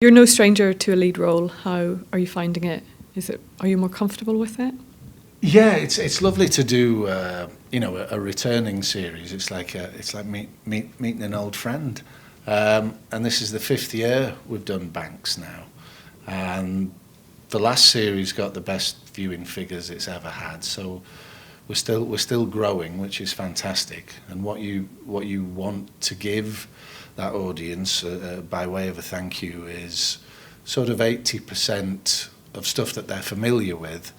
You're no stranger to a lead role. How are you finding it? Are you more comfortable with it? Yeah, it's lovely to do a returning series. It's like meeting an old friend, and this is the fifth year we've done Banks now, and the last series got the best viewing figures it's ever had. So we're still growing, which is fantastic. And what you want to give that audience by way of a thank you is sort of 80% of stuff that they're familiar with,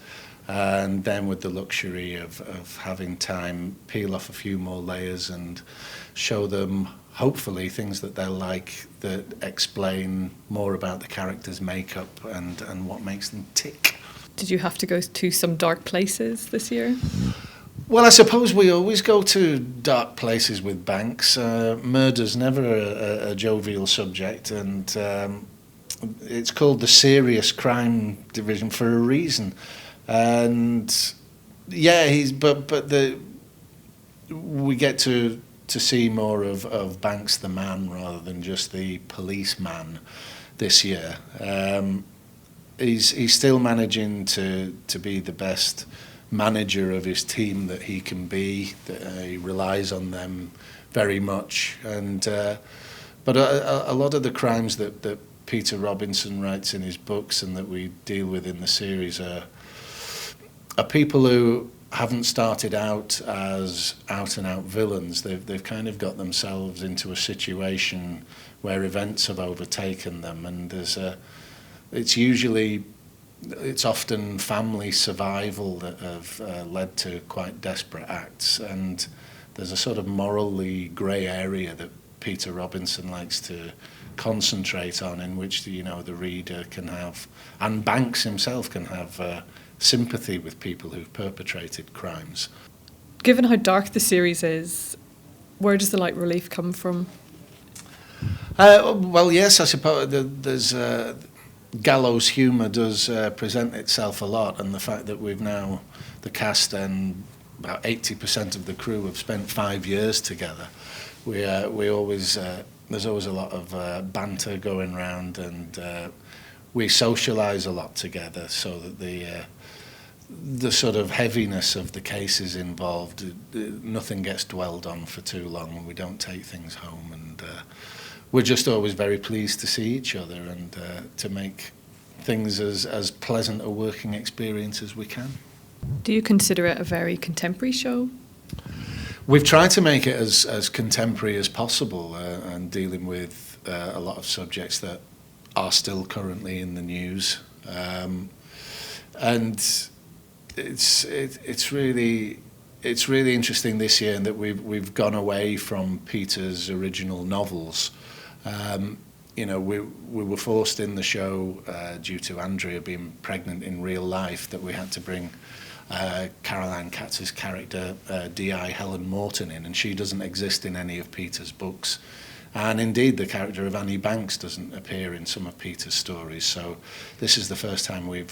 and then with the luxury of having time peel off a few more layers and show them hopefully things that they'll like, that explain more about the character's makeup and what makes them tick. Did you have to go to some dark places this year? Well, I suppose we always go to dark places with Banks. Murder's never a jovial subject, and it's called the Serious Crime Division for a reason. And yeah, we get to see more of Banks the man rather than just the policeman this year. He's still managing to be the best manager of his team that he can be. He relies on them very much, and but a lot of the crimes that Peter Robinson writes in his books and that we deal with in the series are people who haven't started out as out-and-out villains. They've kind of got themselves into a situation where events have overtaken them, and it's often family survival that have led to quite desperate acts, and there's a sort of morally grey area that Peter Robinson likes to concentrate on, in which the reader can have, and Banks himself can have, sympathy with people who've perpetrated crimes. Given how dark the series is, where does the light relief come from? Well, yes, I suppose there's gallows humour does present itself a lot, and the fact that we've now, the cast and about 80% of the crew have spent 5 years together. We always there's always a lot of banter going round, and we socialise a lot together, so that the sort of heaviness of the cases involved, nothing gets dwelled on for too long, and we don't take things home, and we're just always very pleased to see each other and to make things as pleasant a working experience as we can. Do you consider it a very contemporary show? We've tried to make it as contemporary as possible, and dealing with a lot of subjects that are still currently in the news, and it's really interesting this year in that we've gone away from Peter's original novels. We were forced in the show due to Andrea being pregnant in real life that we had to bring Caroline Katz's character DI Helen Morton in, and she doesn't exist in any of Peter's books. And indeed, the character of Annie Banks doesn't appear in some of Peter's stories. So this is the first time we've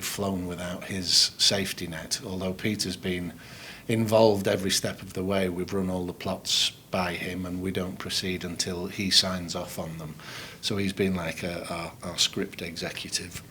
flown without his safety net. Although Peter's been involved every step of the way, we've run all the plots by him, and we don't proceed until he signs off on them. So he's been like our script executive.